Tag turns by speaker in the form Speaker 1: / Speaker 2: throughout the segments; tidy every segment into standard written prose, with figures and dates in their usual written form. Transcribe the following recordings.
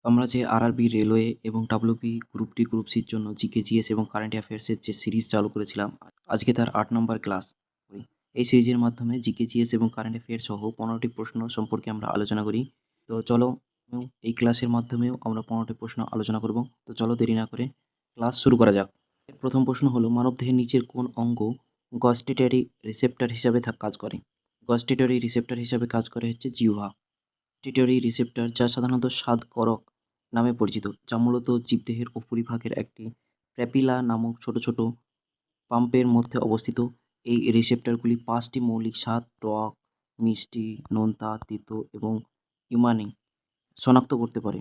Speaker 1: আমরা যে RRB, railway এবং ডাব্লিউবি গ্রুপ ডি, গ্রুপ সির জন্য জিকে, জিএস এবং কারেন্ট অ্যাফেয়ার্সের যে সিরিজ চালু করেছিলাম, আজকে তার ৮ নম্বর ক্লাস করি। এই সিরিজের মাধ্যমে জিকে, জিএস এবং কারেন্ট অ্যাফেয়ার্স সহ ১৫টি প্রশ্ন সম্পর্কে আমরা আলোচনা করি। তো চলো, এই ক্লাসের মাধ্যমেও আমরা ১৫টি প্রশ্ন আলোচনা করব। তো চলো দেরি না করে ক্লাস শুরু করা যাক। প্রথম প্রশ্ন হলো, মানবদেহের নিচের কোন অঙ্গ গস্টেটরি রিসেপ্টর হিসাবে কাজ করে? গস্টেটরি রিসেপ্টর হিসাবে কাজ করে হচ্ছে জিহ্বা। টিটরি রিসেপ্টর, যা সাধারণত স্বাদকরক নামে পরিচিত, যা মূলত জীবদেহের উপরিভাগের একটি প্যাপিলা নামক ছোট ছোট পাম্পের মধ্যে অবস্থিত। এই রিসেপ্টরগুলি ৫টি মৌলিক স্বাদ, টক, মিষ্টি, নোনতা, তিতো এবং ইউমানি শনাক্ত করতে পারে।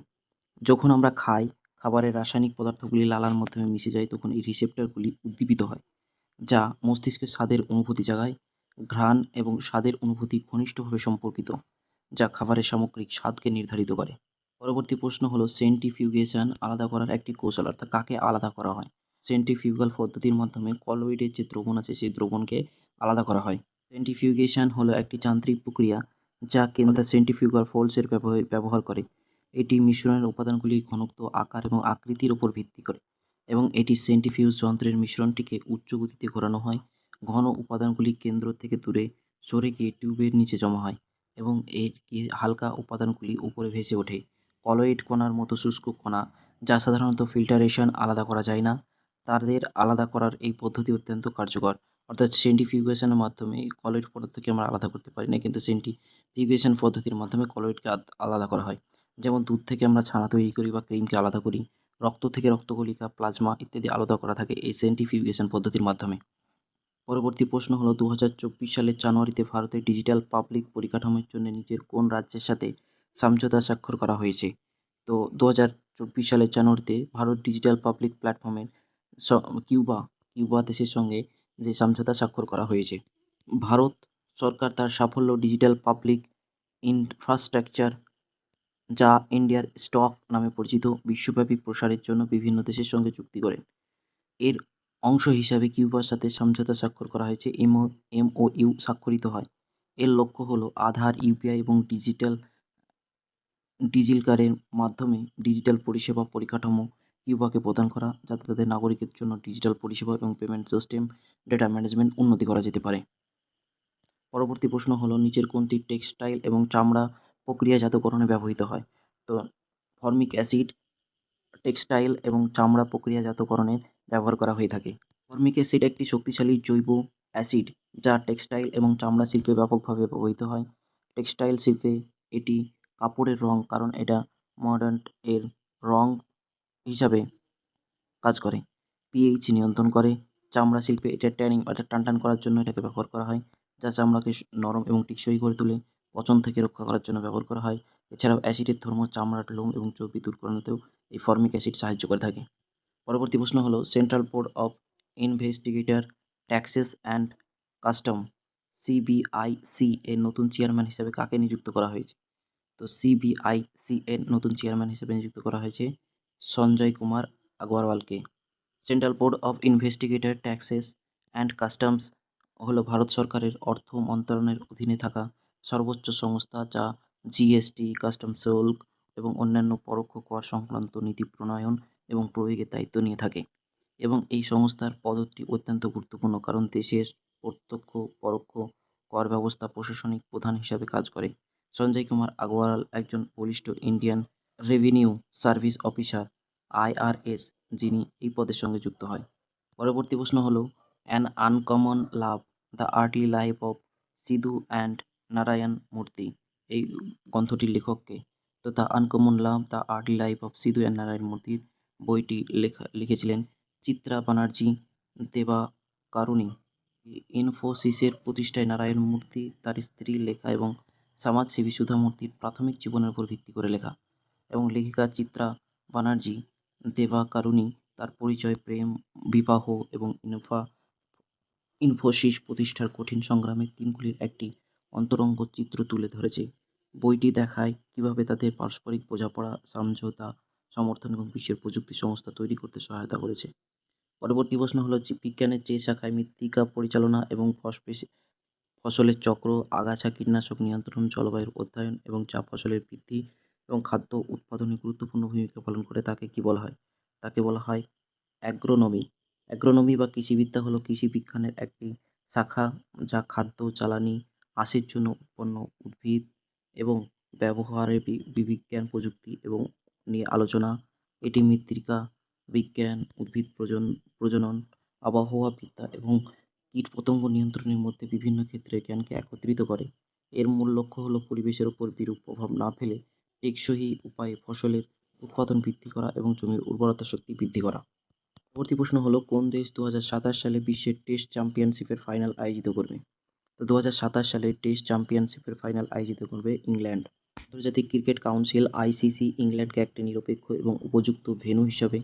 Speaker 1: যখন আমরা খাই, খাবারের রাসায়নিক পদার্থগুলি লালার মাধ্যমে মিশে যায়, তখন এই রিসেপ্টরগুলি উদ্দীপিত হয়, যা মস্তিষ্কে স্বাদের অনুভূতি জাগায়। ঘ্রাণ এবং স্বাদের অনুভূতি ঘনিষ্ঠভাবে সম্পর্কিত, যা খাবারের সামগ্রিক স্বাদকে নির্ধারিত করে। পরবর্তী প্রশ্ন হলো, সেন্ট্রিফিউগেশন আলাদা করার একটি কৌশল, অর্থাৎ কাকে আলাদা করা হয়? সেন্ট্রিফিউগাল পদ্ধতির মাধ্যমে কলয়েডের যে দ্রবণ আছে সেই দ্রবণকে আলাদা করা হয়। সেন্ট্রিফিউগেশন হলো একটি যান্ত্রিক প্রক্রিয়া যা কেন্দ্র সেন্ট্রিফিউগাল ফোর্সের ব্যবহার করে। এটি মিশ্রণের উপাদানগুলির ঘনত্ব, আকার এবং আকৃতির উপর ভিত্তি করে, এবং এটি সেন্ট্রিফিউজ যন্ত্রের মিশ্রণটিকে উচ্চ গতিতে ঘোরানো হয়। ঘন উপাদানগুলি কেন্দ্র থেকে দূরে সরে গিয়ে টিউবের নিচে জমা হয় এবং এর হালকা উপাদানগুলি উপরে ভেসে ওঠে। কলয়েড কণার মতো শুষ্ক কণা, যা সাধারণত ফিল্টারেশন আলাদা করা যায় না, তাদের আলাদা করার এই পদ্ধতি অত্যন্ত কার্যকর। অর্থাৎ সেন্ট্রিফিউগেশনের মাধ্যমে কলয়েড পদার্থকে আমরা আলাদা করতে পারি না, কিন্তু সেন্ট্রিফিউগেশন পদ্ধতির মাধ্যমে কলয়েডকে আলাদা করা হয়। যেমন দুধ থেকে আমরা ছানা তৈরি করি বা ক্রিমকে আলাদা করি, রক্ত থেকে রক্তকণিকা, প্লাজমা ইত্যাদি আলাদা করা থাকে এই সেন্ট্রিফিউগেশন পদ্ধতির মাধ্যমে। পরবর্তী প্রশ্ন হলো, ২০২৪ সালের জানুয়ারিতে ভারতের ডিজিটাল পাবলিক পরিকাঠামোর জন্য নিচের কোন রাজ্যের সাথে সমঝোতা স্বাক্ষর করা হয়েছে? তো ২০২৪ সালের জানুয়ারিতে ভারত ডিজিটাল পাবলিক প্ল্যাটফর্মের কিউবা দেশের সঙ্গে যে সমঝোতা স্বাক্ষর করা হয়েছে। ভারত সরকার তার সাফল্য ডিজিটাল পাবলিক ইনফ্রাস্ট্রাকচার, যা ইন্ডিয়ার স্টক নামে পরিচিত, বিশ্বব্যাপী প্রসারের জন্য বিভিন্ন দেশের সঙ্গে চুক্তি করে। এর অংশ হিসাবে কিউবার সাথে সমঝোতা স্বাক্ষর করা হয়েছে। এমওইউ স্বাক্ষরিত হয়। এর লক্ষ্য হলো আধার, ইউপিআই এবং ডিজিলকারের মাধ্যমে ডিজিটাল পরিষেবা পরিকাঠামো কিউবাকে প্রদান করা, যাতে তাদের নাগরিকের জন্য ডিজিটাল পরিষেবা এবং পেমেন্ট সিস্টেম, ডেটা ম্যানেজমেন্ট উন্নতি করা যেতে পারে। পরবর্তী প্রশ্ন হলো, নিচের কোনটি টেক্সটাইল এবং চামড়া প্রক্রিয়াজাতকরণে ব্যবহৃত হয়? তো ফর্মিক অ্যাসিড টেক্সটাইল এবং চামড়া প্রক্রিয়াজাতকরণে ব্যবহার করা হয়ে থাকে। ফর্মিক অ্যাসিড একটি শক্তিশালী জৈব অ্যাসিড যা টেক্সটাইল এবং চামড়া শিল্পে ব্যাপকভাবে ব্যবহৃত হয়। টেক্সটাইল শিল্পে এটি কাপড়ের রং, কারণ এটা মর্ডান্ট এর রং হিসাবে কাজ করে। পিএইচ নিয়ন্ত্রণ করে। চামড়া শিল্পে এটা ট্যানিং অর্থাৎ টানটান করার জন্য এটাকে ব্যবহার করা হয়, যা চামড়াকে নরম এবং টেকসই করে তোলে। পচন থেকে রক্ষা করার জন্য ব্যবহার করা হয়। এছাড়াও অ্যাসিডের ধর্ম চামড়ার লোম এবং চর্বি দূর করানোতেও এই ফর্মিক অ্যাসিড সাহায্য করে থাকে। পরবর্তী প্রশ্ন হলো, central board of investigator taxes and custom CBIC এর নতুন চেয়ারম্যান হিসেবে কাকে নিযুক্ত করা হয়েছে? তো সিবিআইসি এর নতুন চেয়ারম্যান হিসেবে নিযুক্ত করা হয়েছে সঞ্জয় কুমার আগরওয়ালকে। Central board of investigator taxes and customs হলো ভারত সরকারের অর্থ মন্ত্রণালয়ের অধীনে থাকা সর্বোচ্চ সংস্থা, যা জিএসটি, কাস্টমস শুল্ক এবং অন্যান্য পরোক্ষ কর সংক্রান্ত নীতি প্রণয়ন এবং প্রয়োগের দায়িত্ব নিয়ে থাকে। এবং এই সংস্থার পদটি অত্যন্ত গুরুত্বপূর্ণ, কারণ দেশের প্রত্যক্ষ পরোক্ষ কর ব্যবস্থা প্রশাসনিক প্রধান হিসাবে কাজ করে। সঞ্জয় কুমার আগরওয়াল একজন বলিষ্ঠ Indian revenue service officer IRS, যিনি এই পদের সঙ্গে যুক্ত হয়। পরবর্তী প্রশ্ন হলো, an uncommon love, the early life of Sidhu and Narayan মূর্তি, এই গ্রন্থটির লেখককে? তো the uncommon love, the early life of Sidhu and Narayan মূর্তির বইটি লিখেছিলেন চিত্রা ব্যানার্জি দেবাকারুণী। ইনফোসিসের প্রতিষ্ঠায় নারায়ণ মূর্তি তার স্ত্রী লেখা এবং সমাজসেবী সুধা মূর্তির প্রাথমিক জীবনের উপর ভিত্তি করে লেখা। এবং লেখিকা চিত্রা ব্যানার্জি দেবাকারুণী তার পরিচয়, প্রেম, বিবাহ এবং ইনফোসিস প্রতিষ্ঠার কঠিন সংগ্রামের দিনগুলির একটি অন্তরঙ্গ চিত্র তুলে ধরেছে। বইটি দেখায় কীভাবে তাদের পারস্পরিক বোঝাপড়া, সমঝোতা, সমর্থন এবং বিশ্বের প্রযুক্তি সংস্থা তৈরি করতে সহায়তা করেছে। পরবর্তী প্রশ্ন হলো, যে বিজ্ঞানের যে শাখায় মৃত্তিকা পরিচালনা এবং ফসলের চক্র, আগাছা, কীটনাশক নিয়ন্ত্রণ, জলবায়ুর অধ্যয়ন এবং চা ফসলের বৃদ্ধি এবং খাদ্য উৎপাদনে গুরুত্বপূর্ণ ভূমিকা পালন করে তাকে কি বলা হয়? তাকে বলা হয় অ্যাগ্রোনমি। অ্যাগ্রোনমি বা কৃষিবিদ্যা হলো কৃষি বিজ্ঞানের একটি শাখা যা খাদ্য, জ্বালানি, আঁশের জন্য উৎপন্ন উদ্ভিদ এবং ব্যবহারের বিজ্ঞান, প্রযুক্তি এবং নিয়ে আলোচনা। এটি মৃত্তিকা বিজ্ঞান, উদ্ভিদ প্রজনন, আবহাওয়াবিদ্যা এবং কীটপতঙ্গ নিয়ন্ত্রণের মধ্যে বিভিন্ন ক্ষেত্রে জ্ঞানকে একত্রিত করে। এর মূল লক্ষ্য হলো পরিবেশের উপর বিরূপ প্রভাব না ফেলে টেকসই উপায়ে ফসলের উৎপাদন বৃদ্ধি করা এবং জমির উর্বরতা শক্তি বৃদ্ধি করা। পরবর্তী প্রশ্ন হলো কোন দেশ 2027 সালে বিশ্বের টেস্ট চ্যাম্পিয়নশিপের ফাইনাল আয়োজিত করবে? তো 2027 সালে টেস্ট চ্যাম্পিয়নশিপের ফাইনাল আয়োজিত করবে ইংল্যান্ড। আন্তর্জাতিক ক্রিকেট কাউন্সিল আইসিসি ইংল্যান্ডকে একটি নিরপেক্ষ এবং উপযুক্ত ভেন্যু হিসাবে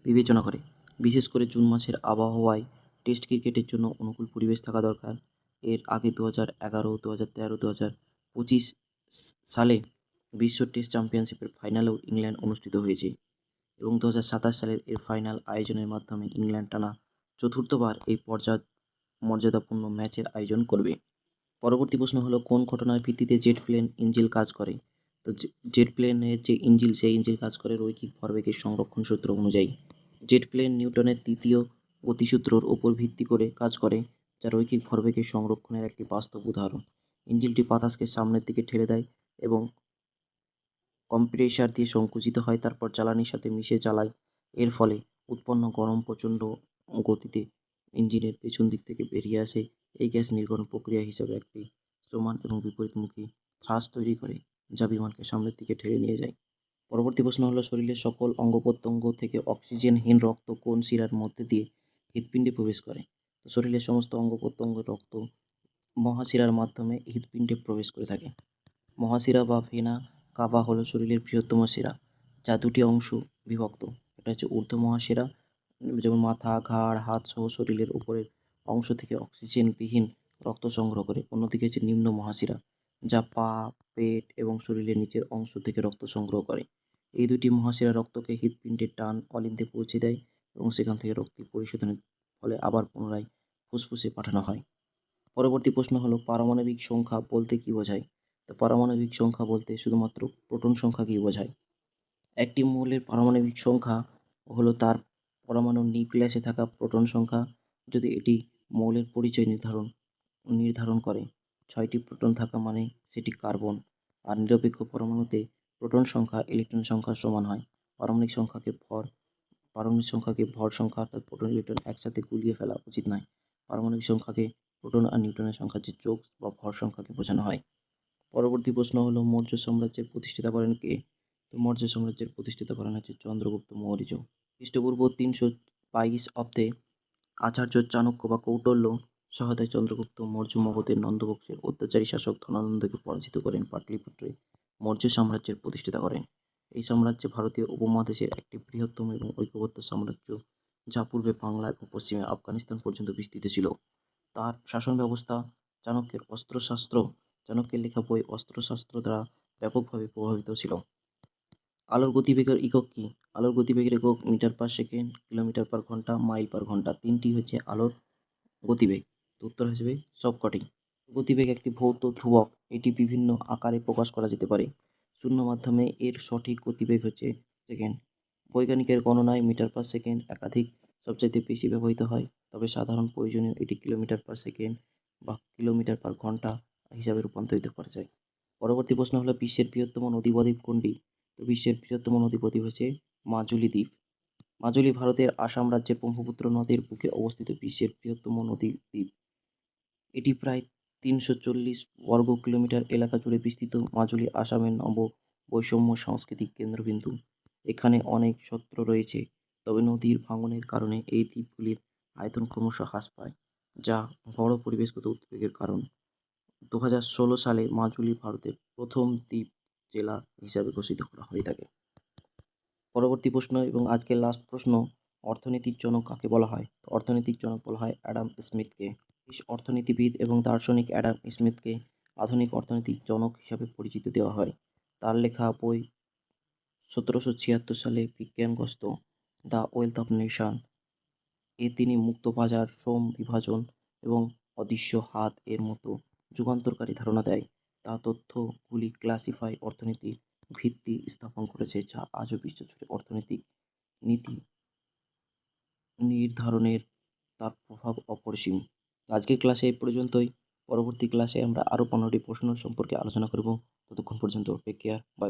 Speaker 1: বিবেচনা করে। বিশেষ করে জুন মাসের আবহাওয়ায় টেস্ট ক্রিকেটের জন্য অনুকূল পরিবেশ থাকা দরকার। এর আগে 2011, 2013, 2025 সালে বিশ্ব টেস্ট চ্যাম্পিয়নশিপের ফাইনালেও ইংল্যান্ড অনুষ্ঠিত হয়েছে এবং 2027 সালের এর ফাইনাল আয়োজনের মাধ্যমে ইংল্যান্ড টানা চতুর্থবার এই মর্যাদাপূর্ণ ম্যাচের আয়োজন করবে। পরবর্তী প্রশ্ন হলো কোন ঘটনার ভিত্তিতে জেট প্লেন ইঞ্জিন কাজ করে? তো জেট প্লেনের যে ইঞ্জিন সেই ইঞ্জিন কাজ করে রৈখিক ভরবেগের সংরক্ষণ সূত্র অনুযায়ী। জেট প্লেন নিউটনের তৃতীয় গতিসূত্রর ওপর ভিত্তি করে কাজ করে যা রৈখিক ভরবেগের সংরক্ষণের একটি বাস্তব উদাহরণ। ইঞ্জিনটি বাতাসকে সামনের দিকে ঠেলে দেয় এবং কম্প্রেসার দিয়ে সংকুচিত হয়, তারপর জ্বালানির সাথে মিশে জ্বালায়। এর ফলে উৎপন্ন গরম প্রচণ্ড গতিতে ইঞ্জিনের পেছন দিক থেকে বেরিয়ে আসে। এই গ্যাস নির্গমন প্রক্রিয়া হিসাবে একটি সমান এবং বিপরীতমুখী থ্রাস্ট তৈরি করে যা বিমানকে সামনের দিকে ঠেলে নিয়ে যায়। পরবর্তী প্রশ্ন হলো শরীরের সকল অঙ্গ-প্রত্যঙ্গ থেকে অক্সিজেনহীন রক্ত কোন শিরার মধ্যে দিয়ে হৃৎপিণ্ডে প্রবেশ করে? তো শরীরের সমস্ত অঙ্গ-প্রত্যঙ্গের রক্ত মহাশিরার মাধ্যমে হৃৎপিণ্ডে প্রবেশ করে থাকে। মহাশিরা বা ভেনা কাভা হলো শরীরের বৃহত্তম শিরা যা দুটি অংশ বিভক্ত। এটা হচ্ছে ঊর্ধ্ব মহাশিরা, যেমন মাথা, ঘাড়, হাত সহ শরীরের উপরের অংশ থেকে অক্সিজেনবিহীন রক্ত সংগ্রহ করে। অন্যদিকে হচ্ছে নিম্ন মহাশিরা যা পা, পেট এবং শরীরের নিচের অংশ থেকে রক্ত সংগ্রহ করে। এই দুটি মহাশিরা রক্তকে হৃৎপিণ্ডের ডান অলিন্দে পৌঁছে দেয় এবং সেখান থেকে রক্ত পরিশোধনের ফলে আবার পুনরায় ফুসফুসে পাঠানো হয়। পরবর্তী প্রশ্ন হলো পারমাণবিক সংখ্যা বলতে কী বোঝায়? তো পারমাণবিক সংখ্যা বলতে শুধুমাত্র প্রোটন সংখ্যাকেই বোঝায়। একটি মৌলের পারমাণবিক সংখ্যা হলো তার পরমাণুর নিউক্লিয়াসে থাকা প্রোটন সংখ্যা। যদি এটি মৌলের পরিচয় নির্ধারণ করে 6টি প্রোটন থাকা মানে সেটি কার্বন। আর নিরপেক্ষ পরমাণুতে প্রোটন সংখ্যা ইলেকট্রন সংখ্যার সমান হয়। পারমাণবিক সংখ্যাকে ভর সংখ্যা অর্থাৎ প্রোটন ইলেকট্রন একসাথে গুলিয়ে ফেলা উচিত নয়। পারমাণবিক সংখ্যাকে প্রোটন আর নিউট্রনের সংখ্যার যে যোগ বা ভর সংখ্যাকে বোঝানো হয়। পরবর্তী প্রশ্ন হলো মৌর্য সাম্রাজ্যের প্রতিষ্ঠাতা করেন কে? তো মৌর্য সাম্রাজ্যের প্রতিষ্ঠাতা করেন হচ্ছে চন্দ্রগুপ্ত মৌর্য। খ্রিস্টপূর্ব 322 অব্দে আচার্য চাণক্য বা কৌটল্য সহায়তায় চন্দ্রগুপ্ত মৌর্য মগধের নন্দবংশের অত্যাচারী শাসক ধনানন্দকে পরাজিত করেন পাটলিপুত্রে মৌর্য সাম্রাজ্যের প্রতিষ্ঠাতা করেন। এই সাম্রাজ্য ভারতীয় উপমহাদেশের একটি বৃহত্তম এবং ঐক্যবদ্ধ সাম্রাজ্য যা পূর্বে বাংলা এবং পশ্চিমে আফগানিস্তান পর্যন্ত বিস্তৃত ছিল। তার শাসন ব্যবস্থা চাণক্যের লেখা বই অস্ত্রশাস্ত্র দ্বারা ব্যাপকভাবে প্রভাবিত ছিল। আলোর গতিবেগের একক কী? আলোর গতিবেগের একক metre per second, kilometre per ঘন্টা, মাইল পার ঘন্টা। তিনটি হচ্ছে আলোর গতিবেগ। তো উত্তর হিসেবে সবকটি। গতিবেগ একটি ভৌত ধ্রুবক, এটি বিভিন্ন আকারে প্রকাশ করা যেতে পারে। শূন্য মাধ্যমে এর সঠিক গতিবেগ হচ্ছে সেকেন্ড। বৈজ্ঞানিকের গণনায় মিটার পার সেকেন্ড একাধিক সবচাইতে বেশি ব্যবহৃত হয়, তবে সাধারণ প্রয়োজনীয় এটি কিলোমিটার পার সেকেন্ড বা কিলোমিটার পার ঘন্টা হিসাবে রূপান্তরিত করা যায়। পরবর্তী প্রশ্ন হলো বিশ্বের বৃহত্তম নদী বদ্বীপ কোনটি? তো বিশ্বের বৃহত্তম নদী বদ্বীপ হচ্ছে মাজুলী দ্বীপ। মাজুলী ভারতের আসাম রাজ্যের ব্রহ্মপুত্র নদীর বুকে অবস্থিত বিশ্বের বৃহত্তম নদী দ্বীপ। এটি প্রায় 340 বর্গ কিলোমিটার এলাকা জুড়ে বিস্তৃত। মাজুলী আসামের বৈষম্য সাংস্কৃতিক কেন্দ্রবিন্দু। এখানে অনেক সত্র রয়েছে, তবে নদীর ভাঙনের কারণে এই দ্বীপগুলির আয়তন ক্রমশ হ্রাস পায়, যা বড় পরিবেশগত উদ্বেগের কারণ। 2016 সালে মাজুলী ভারতের প্রথম দ্বীপ জেলা হিসাবে ঘোষিত করা হয়ে থাকে। পরবর্তী প্রশ্ন এবং আজকের লাস্ট প্রশ্ন, অর্থনীতির জনক কাকে বলা হয়? তো অর্থনীতির জনক বলা হয় অ্যাডাম স্মিথকে। ব্রিটিশ অর্থনীতিবিদ এবং দার্শনিক অ্যাডাম স্মিথকে আধুনিক অর্থনীতির জনক হিসাবে পরিচিতি দেওয়া হয়। তার লেখা বই 1776 সালে বিজ্ঞানগ্রস্ত দ্য ওয়েলথ অফ নেশন এ তিনি মুক্ত বাজার, শ্রম বিভাজন এবং অদৃশ্য হাত এর মতো যুগান্তকারী ধারণা দেয়। তার তথ্যগুলি ক্লাসিফাই অর্থনীতি ভিত্তি স্থাপন করেছে, যা আজও বিশ্বজুড়ে অর্থনৈতিক নীতি নির্ধারণের তার প্রভাব অপরিসীম। আজকের ক্লাসে এই পর্যন্তই। পরবর্তী ক্লাসে আমরা আরও 15টি প্রশ্ন সম্পর্কে আলোচনা করব। ততক্ষণ পর্যন্ত টেক কেয়ার। বাই।